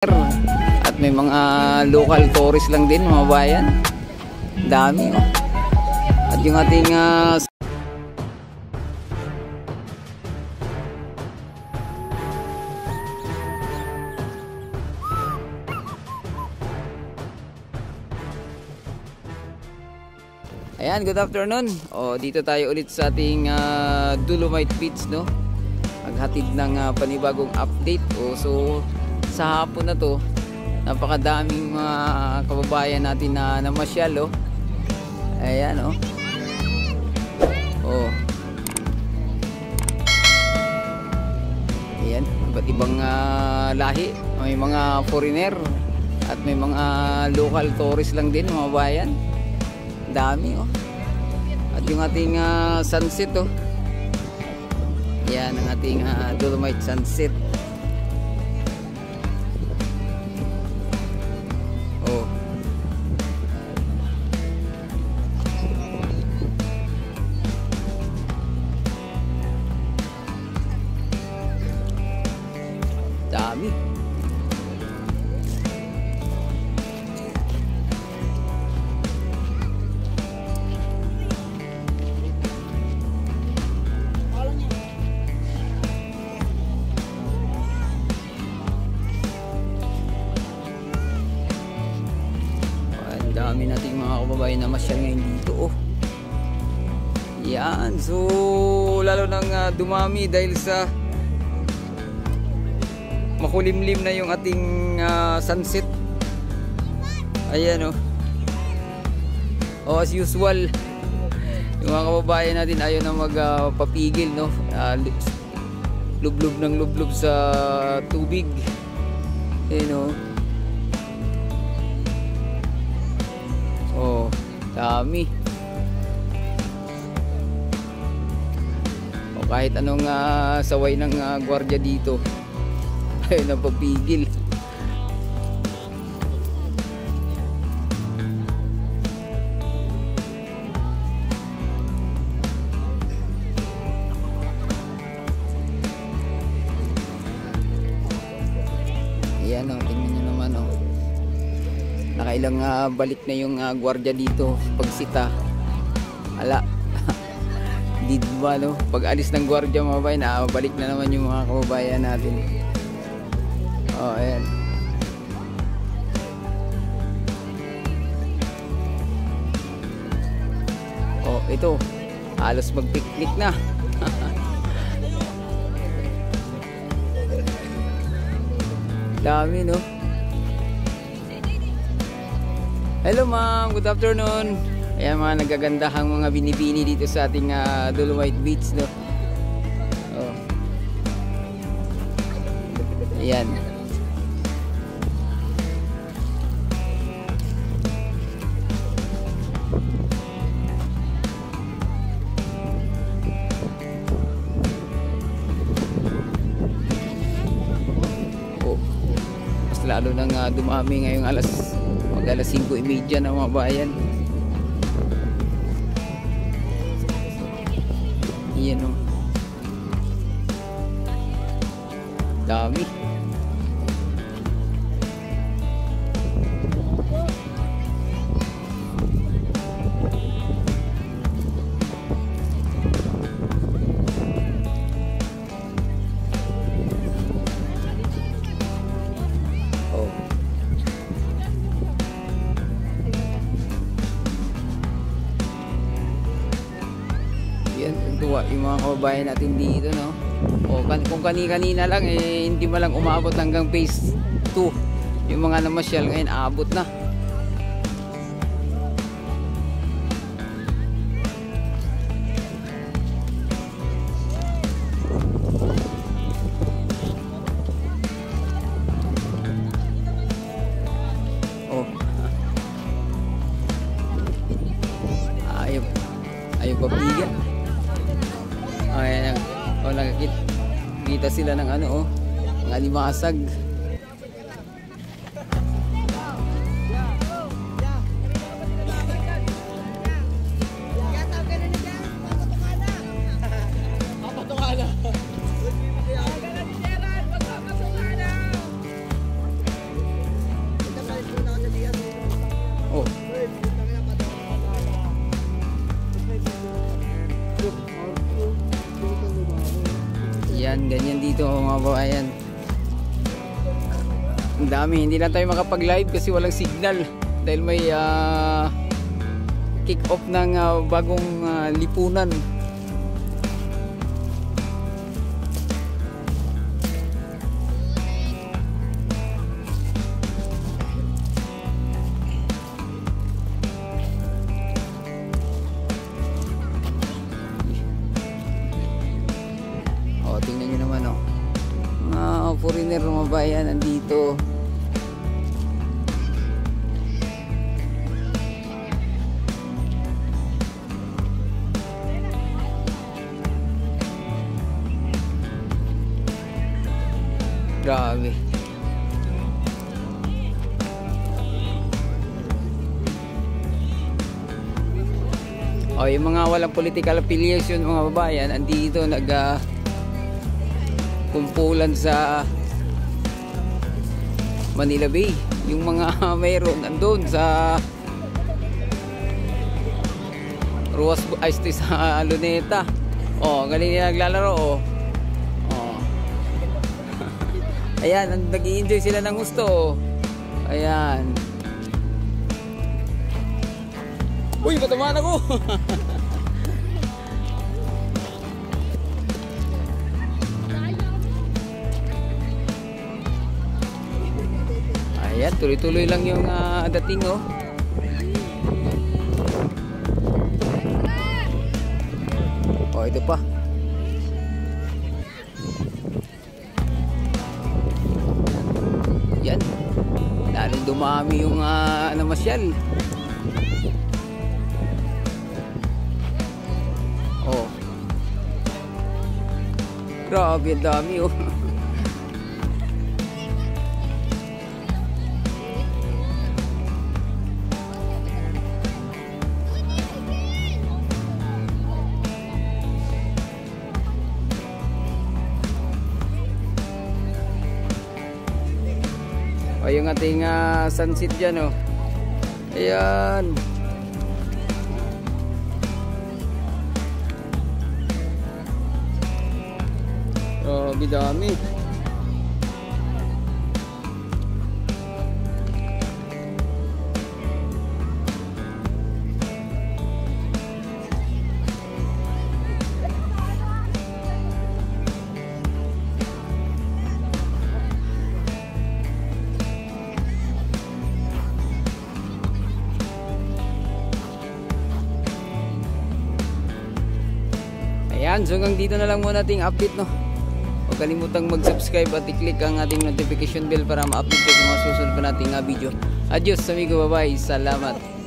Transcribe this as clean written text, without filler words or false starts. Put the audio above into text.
At may mga local tourist lang din, mga bayan. Dami oh. At yung ating ayan, good afternoon. Dito tayo ulit sa ating Dolomite Beach, no? Maghatid ng panibagong update. So sa hapon na to, napakadaming mga kababayan natin na namasyal, oh. Ayan, oh. Ayan, iba't ibang lahi. May mga foreigner at may mga local tourist lang din, mga bayan. Dami oh. At yung ating sunset oh. Yan ang ating Dolomite sunset. Oh. Dami. Dami nating mga kababayan na masyal ngayon dito oh. Yan, so lalo nang dumami dahil sa makulimlim na yung ating sunset. Ayan oh. As usual, yung mga kababayan natin ayaw na magpapigil, no? Lublob ng lublob sa tubig. Ayan oh. Oh, dami. O kahit anong saway ng gwardiya dito ay napapigil. Ayan o, tingnan nyo naman o. Nakailang balik na yung gwardiya dito pagsita. Ala. Di ba no? Pag alis ng gwardiya mga kababayan, balik na naman yung mga kababayan natin. Oh, ayan. Oh, ito. Halos mag-picnic na. Dami no? Hello ma'am, good afternoon. Ayan mga nagagandahang mga binibini dito sa ating Dolomite Beach, no? Oh. Ayan. Oh. Mas lalo nang dumami ngayong alas 5:30 na mga bayan. Iyan o. Dami. Tuwa yung mga kababayan natin dito, no? Kung kanina lang hindi man lang umabot hanggang phase 2 yung mga namasyal, ngayon aabot na. Oh. Ayaw papigil. Ayan, nakikita sila ng ano, mga limasag. kababayan. Ang dami, hindi na tayo makapag-live kasi walang signal dahil may kick off ng bagong lipunan. Tingnan nyo naman mga foreigner mga bayan nandito. Grabe. Yung mga walang political affiliation mga babayan andito kumpulan sa Manila Bay. Yung mga mayroon andun sa Ruas Ice sa Luneta. Galing nila naglalaro. Ayan, nag-i-enjoy sila ng gusto. Ayan. Uy, matamaan ako. Ayan, tuloy-tuloy lang yung dating ito pa. Yan, lalong dumami yung namasyal. Grabe, dami yung ating sunset dyan ayan. Grabe dami. Ayan, so hanggang dito na lang muna ating update Huwag kalimutang mag-subscribe at i-click ang ating notification bell para ma-update ko sa mga susunod pa nating video. Adios amigo, bye-bye. Salamat.